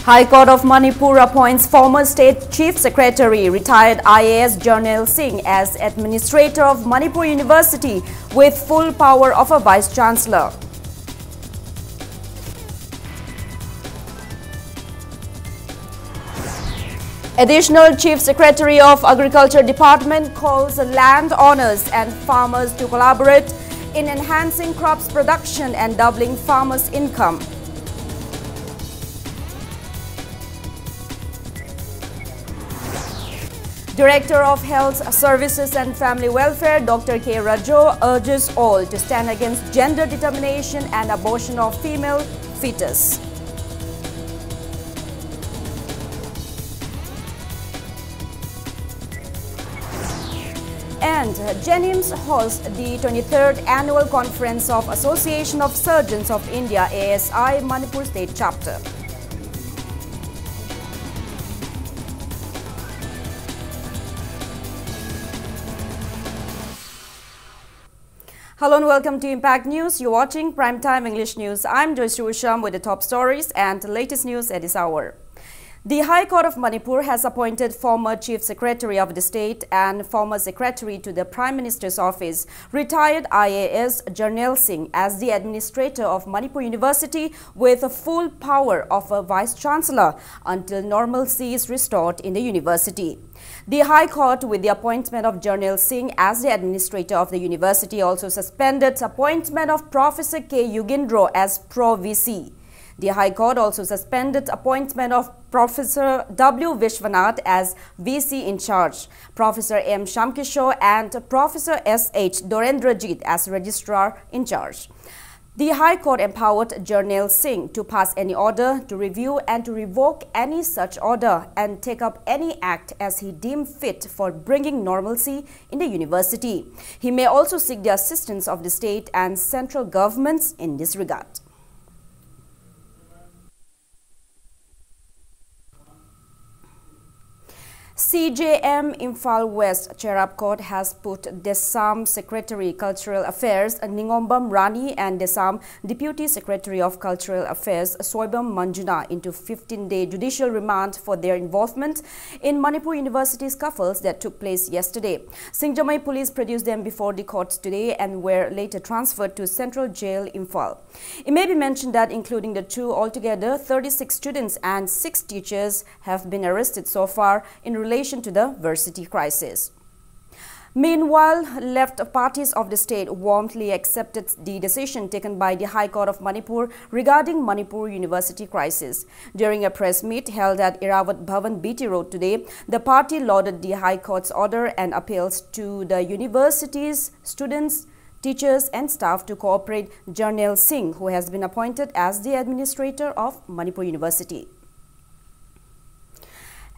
High Court of Manipur appoints former State Chief Secretary, retired IAS Jarnail Singh as Administrator of Manipur University with full power of a Vice Chancellor. Additional Chief Secretary of Agriculture Department calls landowners and farmers to collaborate in enhancing crops production and doubling farmers' income. Director of Health Services and Family Welfare, Dr. K. Rajo, urges all to stand against gender determination and abortion of female fetus. And Jennings hosts the 23rd Annual Conference of Association of Surgeons of India, ASI, Manipur State Chapter. Hello and welcome to Impact News. You're watching Primetime English News. I'm Joyce Rusham with the top stories and the latest news at this hour. The High Court of Manipur has appointed former Chief Secretary of the state and former Secretary to the Prime Minister's office, retired IAS Jarnail Singh, as the Administrator of Manipur University with full power of a Vice Chancellor until normalcy is restored in the university. The High Court, with the appointment of Jarnail Singh as the Administrator of the university, also suspended appointment of Professor K. Yugindro as Pro-VC. The High Court also suspended appointment of Professor W. Vishwanath as VC in charge, Professor M. Shamkishore and Professor S. H. Dorendrajit as Registrar in charge. The High Court empowered Jarnail Singh to pass any order, to review and to revoke any such order and take up any act as he deemed fit for bringing normalcy in the university. He may also seek the assistance of the state and central governments in this regard. CJM Imphal West Cherab Court has put Desam Secretary Cultural Affairs Ningombam Rani and Desam Deputy Secretary of Cultural Affairs Soibam Manjuna into 15-day judicial remand for their involvement in Manipur University scuffles that took place yesterday. Singjamai police produced them before the courts today and were later transferred to Central Jail Imphal. It may be mentioned that including the two, altogether 36 students and 6 teachers have been arrested so far in relation to the varsity crisis. Meanwhile, left parties of the state warmly accepted the decision taken by the High Court of Manipur regarding Manipur University crisis. During a press meet held at Iravat Bhavan BT Road today, the party lauded the High Court's order and appeals to the university's students, teachers and staff to cooperate Jarnail Singh, who has been appointed as the Administrator of Manipur University.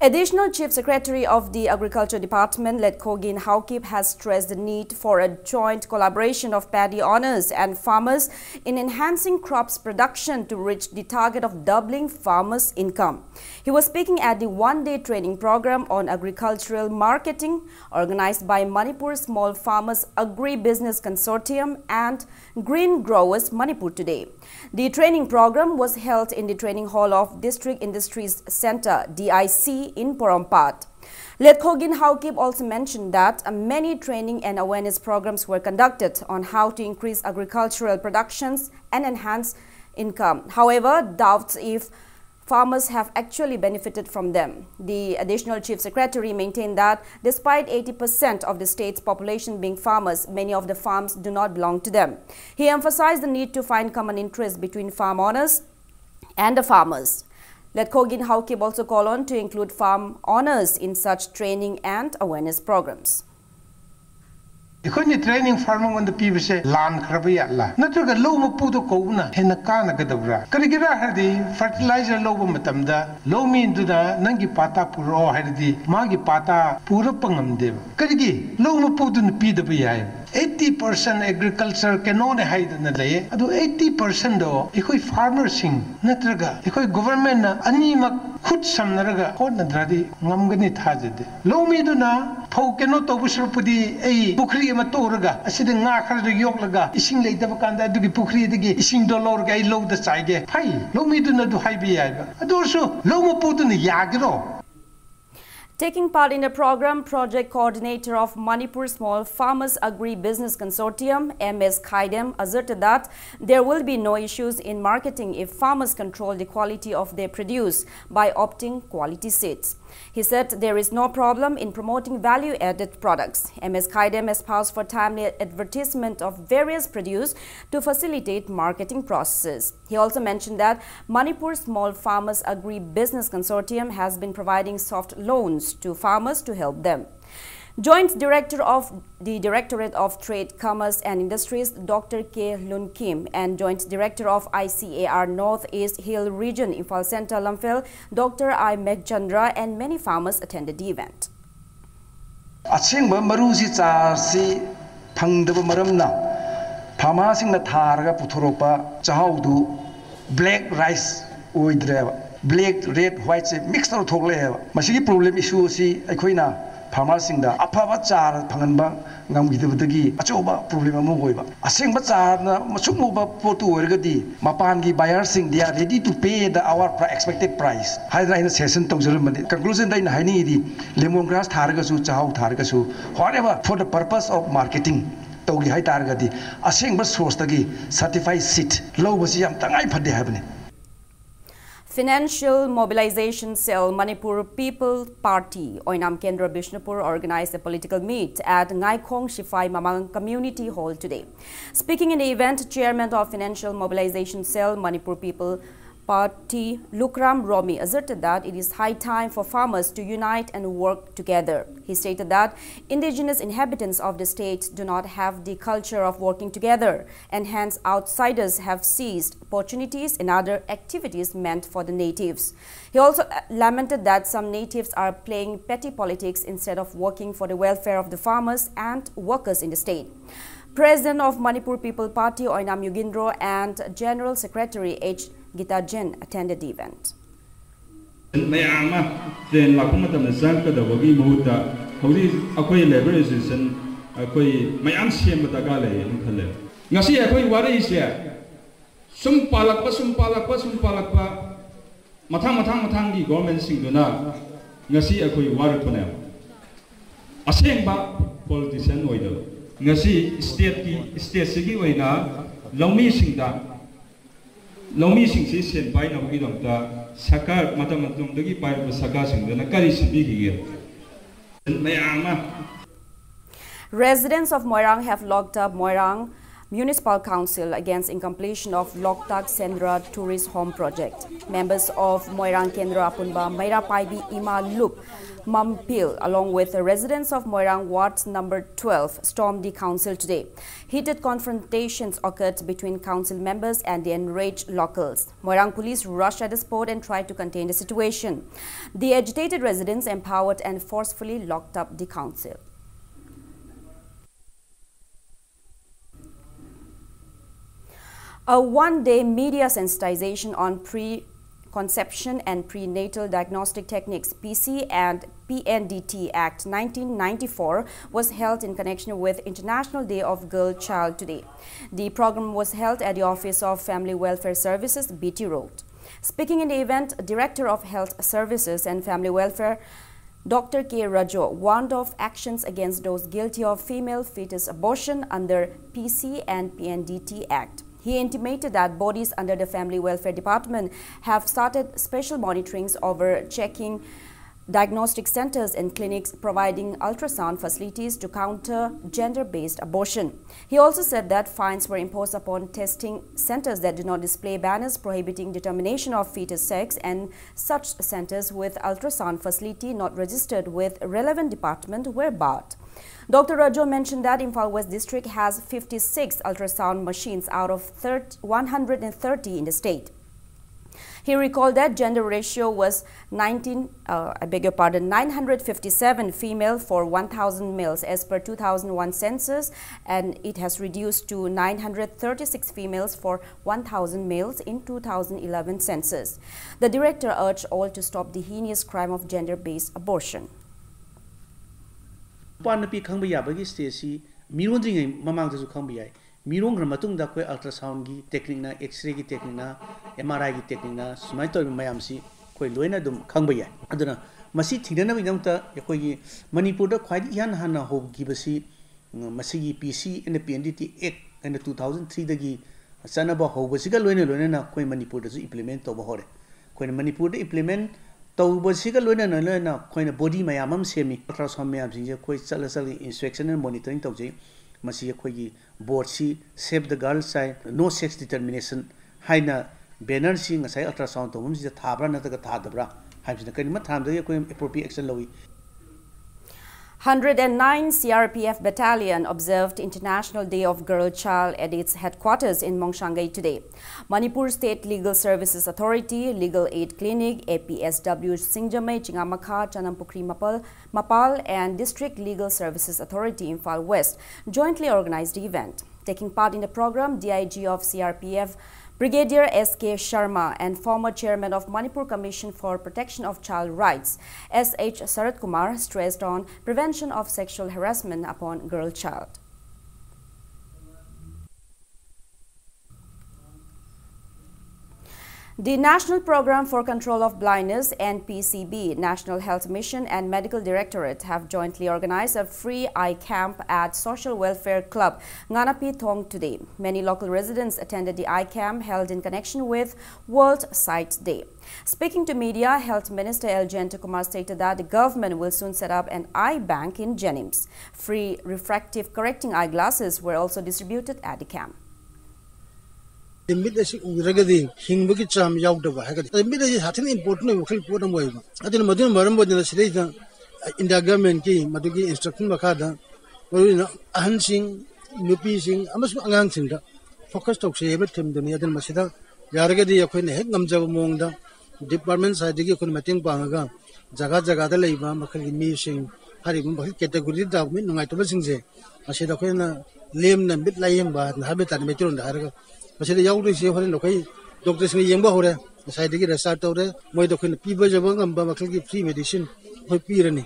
Additional Chief Secretary of the Agriculture Department, Letkogin Haukip, has stressed the need for a joint collaboration of paddy owners and farmers in enhancing crops production to reach the target of doubling farmers' income. He was speaking at the one-day training program on agricultural marketing organized by Manipur Small Farmers Agri-Business Consortium and Green Growers Manipur today. The training program was held in the training hall of District Industries Center, DIC, in Porompat. Letkogin Haukip also mentioned that many training and awareness programs were conducted on how to increase agricultural productions and enhance income. However, doubts if farmers have actually benefited from them. The additional Chief Secretary maintained that despite 80% of the state's population being farmers, many of the farms do not belong to them. He emphasized the need to find common interest between farm owners and the farmers. Letkogin Haukip also called on to include farm owners in such training and awareness programs. Training farming on the PVC land Krabiala. Natraga low Maputo Kona, Henakana Gadabra. Karigira Hardi, fertilizer low Matamda, low mean to the Nangi Pata Puro Hardi, Magi Pata, Pura Pangam Dev. Karigi, low Maputo PWI. 80% agriculture kenone haidana lay adu 80% do ikoi farmer sing natraga ikoi government na ani mak khut samnaraga honadradi ngamgani thajade lomi duna phau keno tobusrupudi ei pukri ma toraga asida nga khar yoklaga ising leidaba kanda adugi pukri digi ising do lorga ei loda chaige phai lomi duna du haibi yaiba adu so lomo puduna yagiro. Taking part in the program, project coordinator of Manipur Small Farmers Agri-Business Consortium, MS Khaidem, asserted that there will be no issues in marketing if farmers control the quality of their produce by opting quality seeds. He said there is no problem in promoting value-added products. MS Khaidem espoused for timely advertisement of various produce to facilitate marketing processes. He also mentioned that Manipur Small Farmers Agri-Business Consortium has been providing soft loans to farmers to help them. Joint Director of the Directorate of Trade, Commerce and Industries, Dr. K. Lun Kim, and Joint Director of ICAR North East Hill Region, Imphal Center, Lamphel, Dr. I. Megchandra, and many farmers attended the event. Asingba marusi charsi phangdaba maramna phama singna tharga puthoropa chahaudu black rice oidreba black red white se mix tar thokleba masigi problem issue si aikoina farmers singda afaba char phanganba ngamgidabadagi achoba problem amu hoiba asengba char na machumuba potu oirgadi mapangi buyers sing they are ready to pay the our expected price haidra in session tongjalamadi conclusion dai na haini di lemongrass tharga su chahau tharga su whatever for the purpose of marketing togi hai targadi asengba source tagi certified seed low basi yam tangai phade habne. Financial Mobilization Cell Manipur People Party Oinam Kendra Bishnupur organized a political meet at Ngaikong Shifai Mamang Community Hall today. Speaking in the event, Chairman of Financial Mobilization Cell Manipur People Party Lukram Romi asserted that it is high time for farmers to unite and work together. He stated that indigenous inhabitants of the state do not have the culture of working together, and hence outsiders have seized opportunities in other activities meant for the natives. He also lamented that some natives are playing petty politics instead of working for the welfare of the farmers and workers in the state. President of Manipur People Party Oinam Yugindro and General Secretary H. Gita Jen attended the event. Lomi sing si sen pai na bugi dong ta sakar mata matum dagi pai bu sakar sing na kari sibi gi Residents of Moirang have locked up Moirang Municipal Council against incompletion of Loktak Sendra Tourist Home Project. Members of Moirang Kendra Apunba Maira Paibi Ima Lup Mampil, along with the residents of Moirang Ward number 12, stormed the council today. Heated confrontations occurred between council members and the enraged locals. Moirang police rushed at the spot and tried to contain the situation. The agitated residents empowered and forcefully locked up the council. A one-day media sensitization on Preconception and Prenatal Diagnostic Techniques PC and PNDT Act 1994 was held in connection with International Day of Girl Child today. The program was held at the Office of Family Welfare Services, BT Road. Speaking in the event, Director of Health Services and Family Welfare, Dr. K. Rajo, warned of actions against those guilty of female fetus abortion under PC and PNDT Act. He intimated that bodies under the Family Welfare Department have started special monitorings over checking diagnostic centers and clinics providing ultrasound facilities to counter gender-based abortion. He also said that fines were imposed upon testing centers that do not display banners prohibiting determination of fetus sex, and such centers with ultrasound facility not registered with relevant department were barred. Dr. Rajo mentioned that Imphal West District has 56 ultrasound machines out of 130 in the state. He recalled that gender ratio was 957 female for 1,000 males as per 2001 census, and it has reduced to 936 females for 1,000 males in 2011 census. The director urged all to stop the heinous crime of gender-based abortion. Mirong ramatung da koi ultrasound gi technique na x-ray gi technique na MRI gi technique na sumai to mayam si koi loina dum khangba ya aduna masi thidana bi damta koi gi Manipur da khwai yan hana hob gi basi masi gi PC and PNDT act and 2003 da gi sana ba hob basi ga loina na koi Manipur da su implement to ba hore koi Manipur da implement to basi ga loina koi na body mayam am semi ultrasound mayam si koi chala inspection and monitoring to ji masi koi board si save the girl child no sex determination haina banner si ngasai ultrasound to mum si thabra na ta thadabra haibsina kanima thamda koi appropriate action lowi. 109 CRPF Battalion observed International Day of Girl Child at its headquarters in Mongshangai today. Manipur State Legal Services Authority, Legal Aid Clinic, APSW Singjamai, Chingamakha, Chanampukri Mapal and District Legal Services Authority Imphal West jointly organized the event. Taking part in the program, DIG of CRPF Brigadier S.K. Sharma and former chairman of Manipur Commission for Protection of Child Rights, S.H. Sarat Kumar, stressed on prevention of sexual harassment upon girl child. The National Program for Control of Blindness, NPCB, National Health Mission and Medical Directorate have jointly organized a free eye camp at Social Welfare Club, Nganapi Thong today. Many local residents attended the eye camp held in connection with World Sight Day. Speaking to media, Health Minister L. Jayanta Kumar stated that the government will soon set up an eye bank in Jenims. Free refractive correcting eyeglasses were also distributed at the camp. The midday uragadi, Hingbaki Cham Yaudava. The midday had an important put away. I didn't remember the Sreda in the government key, Madugi instruction Makada, Hansing, Nupising, Amas Angansing, focused of Shabatim, the Niadan Masida, Yaragadi, Aquin, Namja Monda, departments I dig on Matin Banga, Zagazaga Labor, Makali Missing, Harry category of midnight to Missing. I said, Aquina, lame and bit lying by and habitat metro on the Haraga. Masih ada yang sih orang lokai dokter sini yang bahora, saya degi rasa tahu deh, mau dokter piba jawab ngam bakal ki free medicine, kau pirani.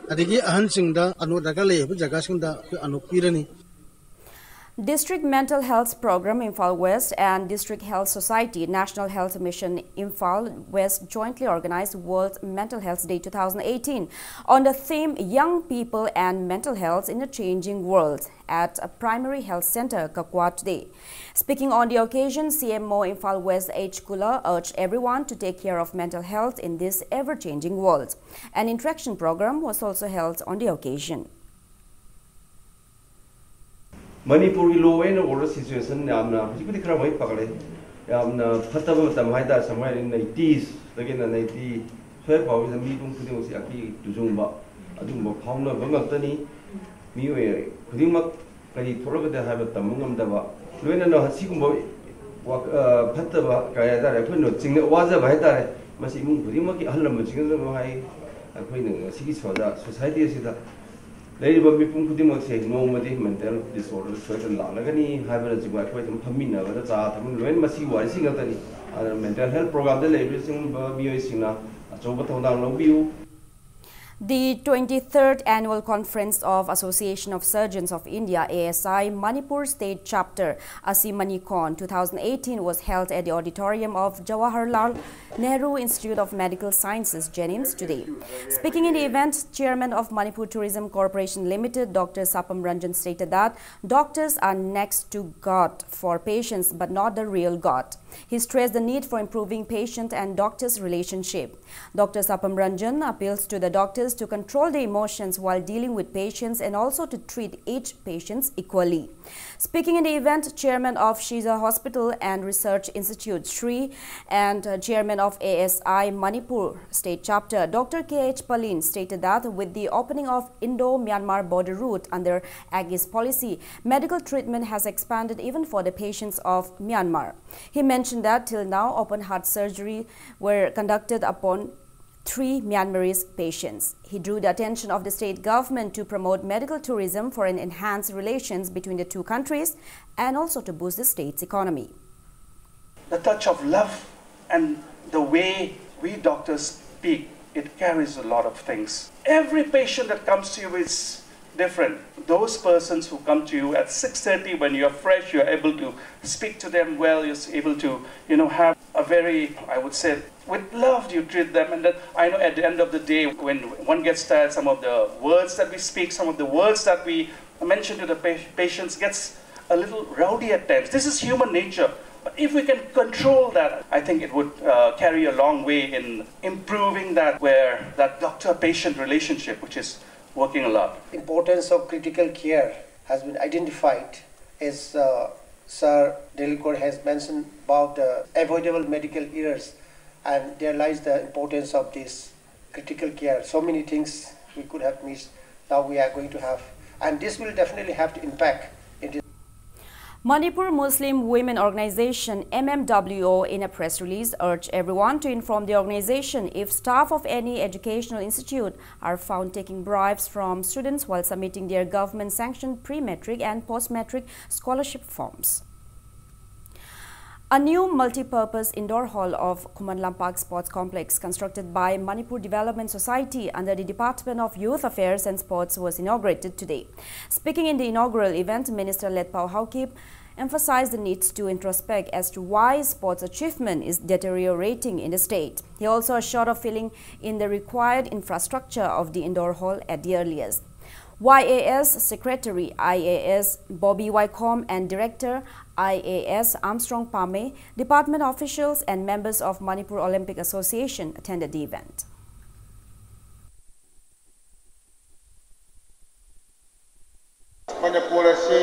Adegi ahan singda anu dagalai, jaga singda anu pirani. District Mental Health Program Imphal West and District Health Society National Health Mission Imphal West jointly organized World Mental Health Day 2018 on the theme Young People and Mental Health in a Changing World at a Primary Health Center, Kakwa today. Speaking on the occasion, CMO Imphal West H. Kula urged everyone to take care of mental health in this ever-changing world. An interaction program was also held on the occasion. Manipur law and order situation, Yamna, particularly Kramai Pakale, Yamna, Patama Tamaida, somewhere in the 80s, again the 90, 12 hours a meeting to Aki to Zumba, Adumba, Pauna, Bangatani, Miwe, Kudimak, Kadi Toraka have a Tamungam Dava, Luena Hasikumbo, Pataba, Kayada, I put no sing was a Vita, Masimu, Kudimaki, Alam, Chicken, I put in a cities for that society is that. Lady Bobby Punkudim say no mental disorders, certain Lanagani, have a quite Pamina, but that's when must see why sing at the mental health program, the labels in Biosina, a Sobaton view. The 23rd Annual Conference of Association of Surgeons of India, ASI, Manipur State Chapter, Asimanikon 2018 was held at the auditorium of Jawaharlal Nehru Institute of Medical Sciences, Jenims, today. Speaking in the event, Chairman of Manipur Tourism Corporation Limited, Dr. Sapam Ranjan, stated that doctors are next to God for patients, but not the real God. He stressed the need for improving patient and doctor's relationship. Dr. Sapam Ranjan appeals to the doctors officials to control their emotions while dealing with patients and also to treat each patient equally. Speaking in the event, Chairman of Shiza Hospital and Research Institute, Sri, and Chairman of ASI Manipur State Chapter, Dr. K.H. Palin, stated that with the opening of Indo-Myanmar border route under AGI's policy, medical treatment has expanded even for the patients of Myanmar. He mentioned that till now, open heart surgery were conducted upon 3 Myanmarese patients. He drew the attention of the state government to promote medical tourism for an enhanced relations between the two countries and also to boost the state's economy. The touch of love and the way we doctors speak, it carries a lot of things. Every patient that comes to you is different. Those persons who come to you at 6:30 when you're fresh, you're able to speak to them well, you're able to, have a very, I would say, with love you treat them. And then I know at the end of the day, when one gets tired, some of the words that we speak, some of the words that we mention to the patients gets a little rowdy at times. This is human nature. But if we can control that, I think it would carry a long way in improving that doctor-patient relationship, which is working a lot. Importance of critical care has been identified, as Sir Delikor has mentioned about the avoidable medical errors, and there lies the importance of this critical care. So many things we could have missed, now we are going to have, and this will definitely have to impact in this. Manipur Muslim Women Organization MMWO in a press release urged everyone to inform the organization if staff of any educational institute are found taking bribes from students while submitting their government-sanctioned pre-metric and post-metric scholarship forms. A new multi-purpose indoor hall of Khuman Lampak Sports Complex constructed by Manipur Development Society under the Department of Youth Affairs and Sports was inaugurated today. Speaking in the inaugural event, Minister Letpao Haukip emphasized the need to introspect as to why sports achievement is deteriorating in the state. He also assured of filling in the required infrastructure of the indoor hall at the earliest. YAS Secretary IAS Bobby Wycombe and Director IAS Armstrong Pame, department officials and members of Manipur Olympic Association attended the event. Manipur si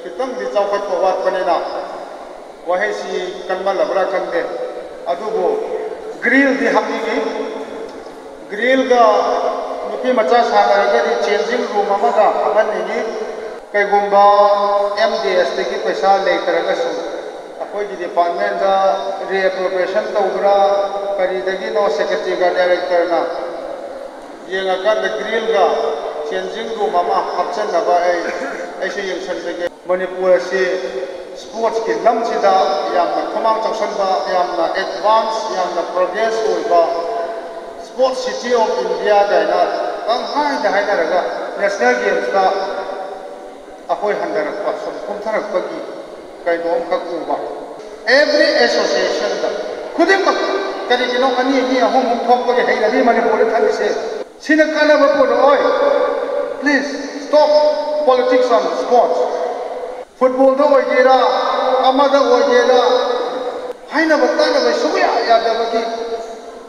kitang di chawkat pawat panina wahe si kanma labra kande adubo grill di hakiki grill ga nupi macha sanga ga di changing room amada haban ni kai gumba MDS te ki paisa le taraga su akoi di department da reappropriation tawbra kari dagi no secretary ga director na yenga ka grill ga changing room ama hapchan na ba ai se yeng san de Manipur si sports ki lam si da yamna thamang chawsan ba yamna advance yamna progress oi ba sports city of India da na ang hai da raga national games da akoi handar pa som kumtharak pagi kai nom ka ku ba every association da khudim ma kari kino ani ni ahom thok pagi hai na Manipur thali se sina kana ba ko oi please stop politics on sports. Football do ogera, amada ogera. Haina batana ba suya ya da bagi.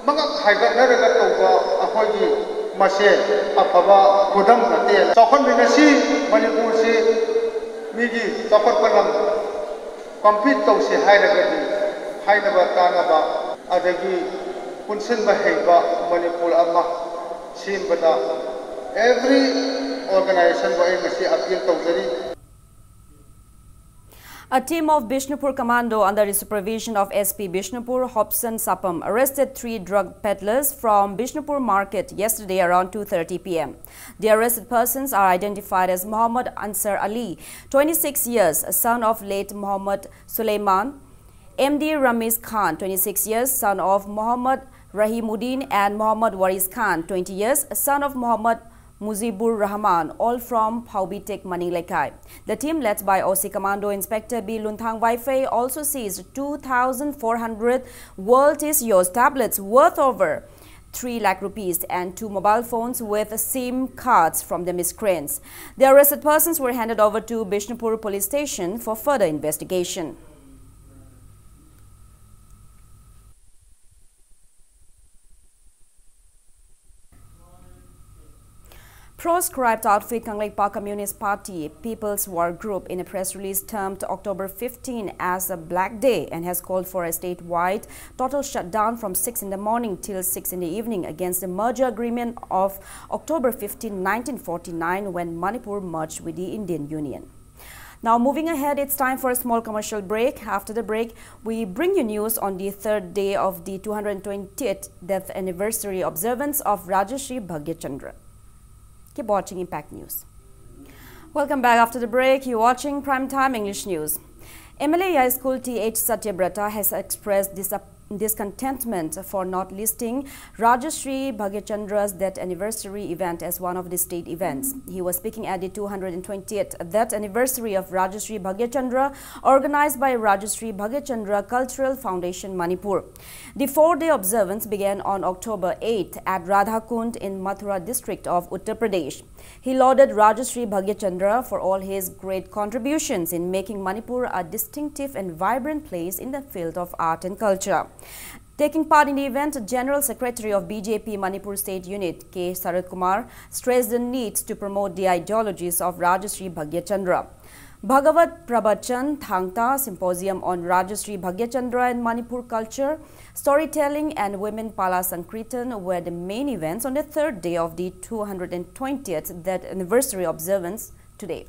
Maga haiga naraga tawba ahogi mase afaba kudam nate. Chokon binasi Manipur si migi chokon palam compete to se hairaga di. Haina batana ba adagi punsin ba haiba Manipur amma simbada every organization wa masi appeal tawzari. A team of Bishnupur Commando under the supervision of SP Bishnupur Hobson Sapam arrested 3 drug peddlers from Bishnupur Market yesterday around 2:30 p.m. The arrested persons are identified as Muhammad Ansar Ali, 26 years, son of late Muhammad Suleiman, MD Ramiz Khan, 26 years, son of Muhammad Rahimuddin, and Muhammad Waris Khan, 20 years, son of Muhammad Muzibur Rahman, all from Paubitek Manilekai. The team led by OC Commando Inspector B. Lunthang Waifei also seized 2,400 World is Yours tablets worth over 3 lakh rupees and 2 mobile phones with SIM cards from the miscreants. The arrested persons were handed over to Bishnupur Police Station for further investigation. Proscribed outfit Kanglaipa Communist Party People's War Group in a press release termed October 15 as a black day and has called for a statewide total shutdown from 6 in the morning till 6 in the evening against the merger agreement of October 15, 1949 when Manipur merged with the Indian Union. Now moving ahead, it's time for a small commercial break. After the break, we bring you news on the third day of the 220th death anniversary observance of Rajashri Bhagyachandra. Keep watching Impact News. Welcome back after the break. You're watching Primetime English News. MLA High School T.H. Satyabrata has expressed discontentment for not listing Rajashri Bhagyachandra's death anniversary event as one of the state events. He was speaking at the 220th death anniversary of Rajashri Bhagyachandra, organized by Rajashri Bhagyachandra Cultural Foundation, Manipur. The four-day observance began on October 8 at Radhakund in Mathura district of Uttar Pradesh. He lauded Rajashri Bhagyachandra for all his great contributions in making Manipur a distinctive and vibrant place in the field of art and culture. Taking part in the event, General Secretary of BJP Manipur State Unit, K. Sarath Kumar, stressed the need to promote the ideologies of Rajashri Bhagyachandra. Bhagavat Prabachan Thangta Symposium on Rajashri Bhagyachandra and Manipur culture, storytelling and women Pala Sankirtan were the main events on the third day of the 220th death anniversary observance today.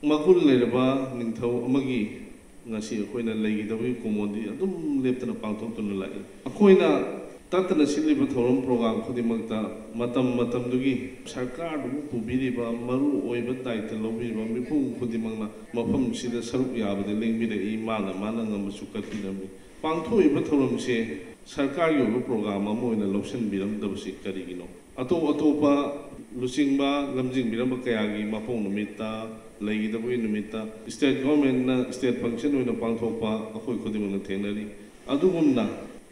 Makul leraba ningthau amagi ngasi akoina leigidawi komodi adum leptana pangthoktuna lai akoina tatana siliba thorom program khodimakta matam dugi sarkar du pubiriba maru oiba daita lobiba mipung khodimakna mafam sida saruk yabade lengbi de imana mana ngamasu katinami pangthoiba thorom se sarkar yoba program amoina loption biram dabsi karigino atopa lusingba lamjing biram kayagi mapong numita lagi dapat numita state government na state function oina pangthokpa akoi khodimakna thenari adugumna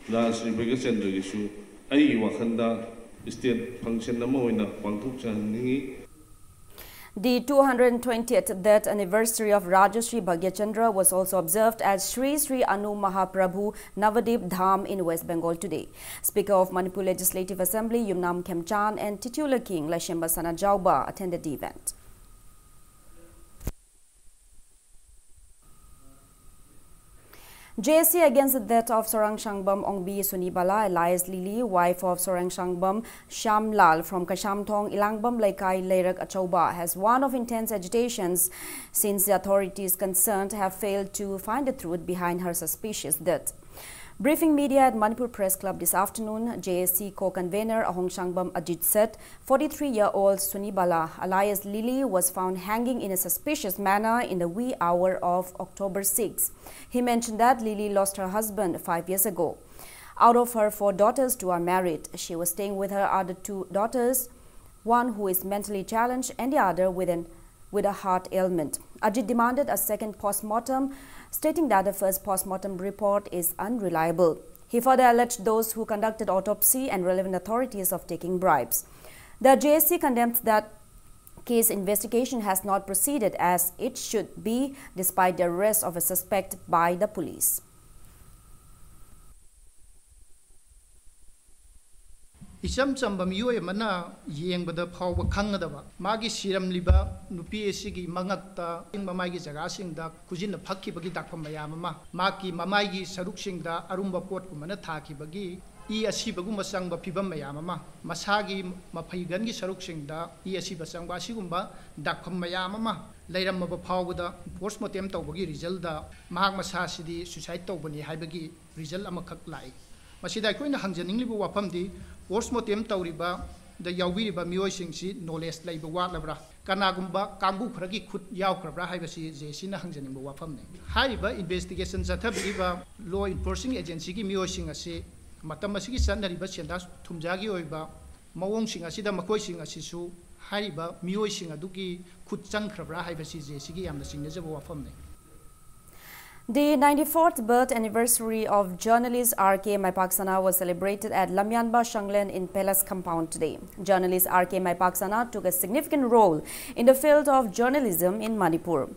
Rajashri Bhagyachandra gisu ai wakhanda state function nama oina pangthok chaningi. The 220th death anniversary of Rajashri Bhagyachandra was also observed at Sri Sri Anu Mahaprabhu Navadip Dham in West Bengal today. Speaker of Manipur Legislative Assembly Yumnam Khemchan and titular King Lashemba Sanajauba attended the event. JSC against the death of Sorang Shangbam Ongbi Sunibala, Elias Lili, wife of Sorang Shangbam Shamlal from Kashamthong, Ilangbam Laikai Leirak Achauba, has one of intense agitations since the authorities concerned have failed to find the truth behind her suspicious death. Briefing media at Manipur Press Club this afternoon, JSC co-convener Ahong Shangbam Ajit said 43-year-old Sunibala alias Lily was found hanging in a suspicious manner in the wee hour of October 6. He mentioned that Lily lost her husband 5 years ago. Out of her 4 daughters, 2 are married. She was staying with her other 2 daughters, one who is mentally challenged and the other with a heart ailment. Ajit demanded a second post-mortem, stating that the first post-mortem report is unreliable. He further alleged those who conducted autopsy and relevant authorities of taking bribes. The JSC condemned that case investigation has not proceeded as it should be, despite the arrest of a suspect by the police. Isam chamba miyoy mana yengbada phawba khangadaba magi siram liba nupi esigi mangakta ingba magi jaga singda kujin phakki bagi dakpam mayam ma maki mamai gi saruk singda arumba pot kumana thaki bagi I asi bagu masang ba pibam mayam ma masagi mapaigan gi saruk singda I asi basang ba sigumba dakpam mayam ma leiram ba phawda postmortem tawbagi result da mahak masasidi suicide tawbani haibagi result amakhak lai masida koina hangjaninglibu wafamdi postmortem tawriba da yawbiriba miyoisingsi knowledge leiba watlabra kanagumba kambu khragi khut yawkrabra haibasi jesina hangjaningba wafamne haiba investigation zathabiba law enforcing agency gi miyoising ase matam asigi sanariba senda thumjagi oiba mawong sing asida makoi sing asisu haiba miyoising adugi khut changkrabra haibasi jesigi yamna singnajaba wafamne. The 94th birth anniversary of journalist R.K. Maipaksana was celebrated at Lamyanba Shanglen in Pelas compound today. Journalist R.K. Maipaksana took a significant role in the field of journalism in Manipur.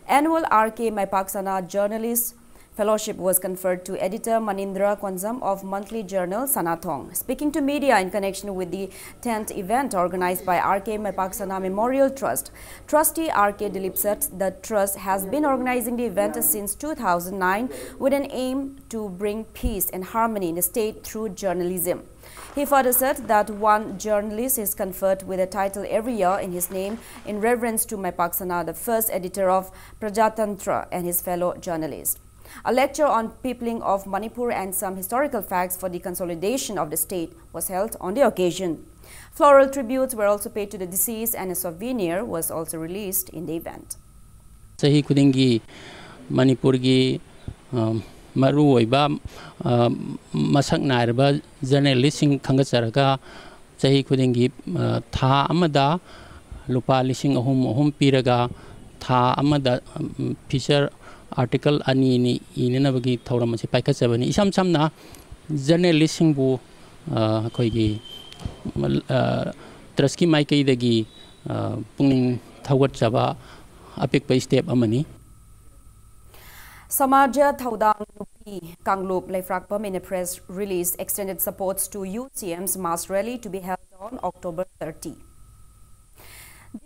Annual R.K. Maipaksana Journalist Fellowship was conferred to editor Manindra Kwanzam of monthly journal Sanathong. Speaking to media in connection with the 10th event organized by R.K. Mepaksana Memorial Trust, trustee R.K. Dilip said the trust has been organizing the event since 2009 with an aim to bring peace and harmony in the state through journalism. He further said that one journalist is conferred with a title every year in his name in reverence to Mepaksana, the first editor of Prajatantra, and his fellow journalist. A lecture on peopling of Manipur and some historical facts for the consolidation of the state was held on the occasion. Floral tributes were also paid to the deceased and a souvenir was also released in the event. Sahi kudingi Manipur gi maru oiba masak nairba journalist sing khangasaraga sahi kudingi tha amada lupa lising ahum piraga tha amada feature article ani ni inenabagi thoram se paika chabani isam samna journalist singbu koigi traski maikai dagi pungning thawat chaba apik pa step amani Samaja Thaudang Nupi Kanglup Leifrakpam in a press release extended supports to UCM's mass rally to be held on October 30.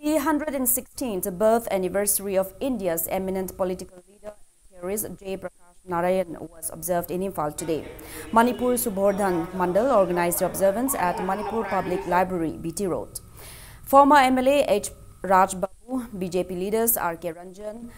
The 116th birth anniversary of India's eminent political leader and theorist Jai Prakash Narayan was observed in Imphal today. Manipur Subodhan Mandal organized the observance at Manipur Public Library, BT Road. Former MLA H. Raj Babu, BJP leaders R.K. Ranjan,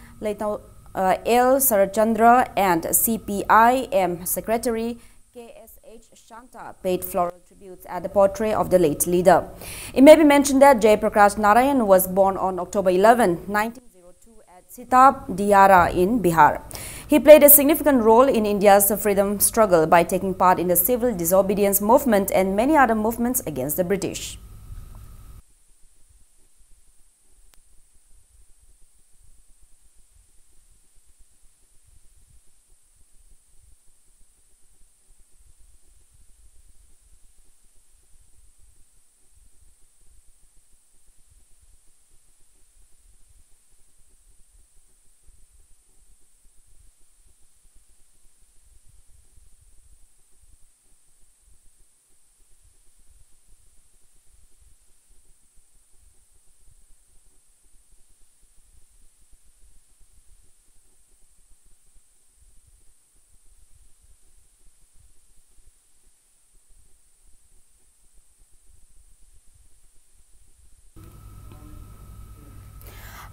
L. Sarachandra and CPIM Secretary KSH Shanta paid floral tributes at the portrait of the late leader. It may be mentioned that Jai Prakash Narayan was born on October 11, 1902 at Sitab Diara in Bihar. He played a significant role in India's freedom struggle by taking part in the civil disobedience movement and many other movements against the British.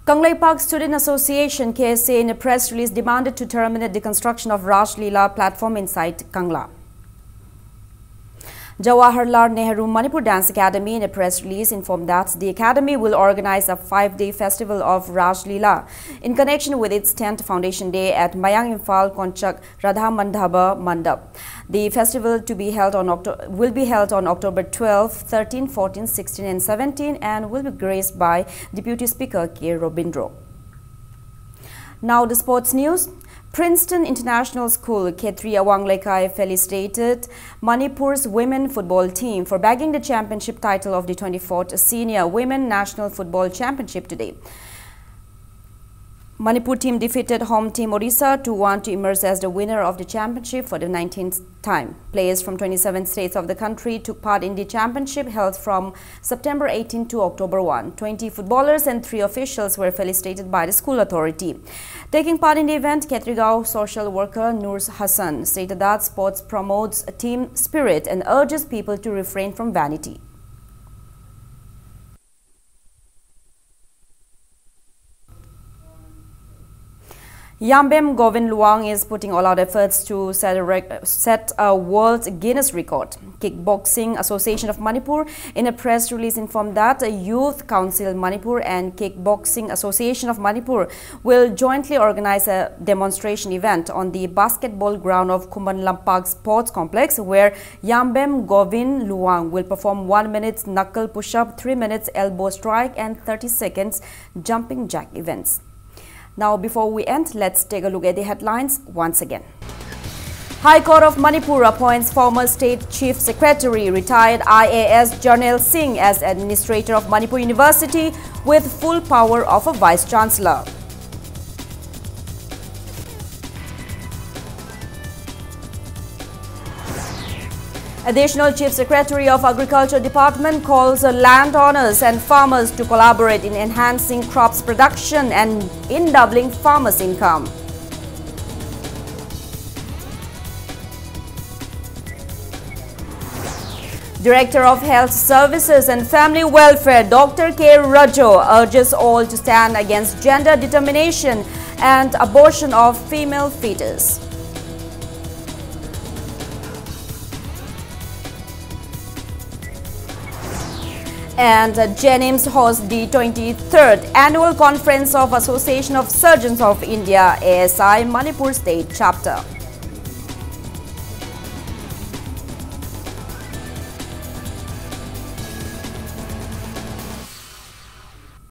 Kanglei Park Student Association KSA in a press release demanded to terminate the construction of Raj Leela platform inside Kangla. Jawaharlal Nehru Manipur Dance Academy in a press release informed that the academy will organize a 5-day festival of Raj Leela in connection with its 10th foundation day at Mayang Imphal Konchak Radha Mandhaba Mandap. The festival will be held on October 12, 13, 14, 16 and 17 and will be graced by Deputy Speaker K. Robindro. Now the sports news. Princeton International School Khetri Awanglekai felicitated Manipur's women football team for bagging the championship title of the 24th Senior Women National Football Championship today. Manipur team defeated home team Odisha 2-1 to emerge as the winner of the championship for the 19th time. Players from 27 states of the country took part in the championship held from September 18 to October 1. 20 footballers and 3 officials were felicitated by the school authority. Taking part in the event, Ketrigao social worker Nur Hassan stated that sports promotes team spirit and urges people to refrain from vanity. Yambem Govin Luang is putting all out efforts to set a world Guinness record. Kickboxing Association of Manipur in a press release informed that Youth Council Manipur and Kickboxing Association of Manipur will jointly organize a demonstration event on the basketball ground of Kumban Lampak Sports Complex, where Yambem Govin Luang will perform 1 minute knuckle push-up, 3 minutes elbow strike and 30 seconds jumping jack events. Now, before we end, let's take a look at the headlines once again. High Court of Manipur appoints former State Chief Secretary, retired IAS Jarnail Singh as Administrator of Manipur University with full power of a Vice Chancellor. Additional Chief Secretary of Agriculture Department calls landowners and farmers to collaborate in enhancing crops production and in doubling farmers' income. Director of Health Services and Family Welfare Dr. K. Rajo urges all to stand against gender determination and abortion of female fetus. And Jennings hosts the 23rd Annual Conference of Association of Surgeons of India, ASI Manipur State Chapter.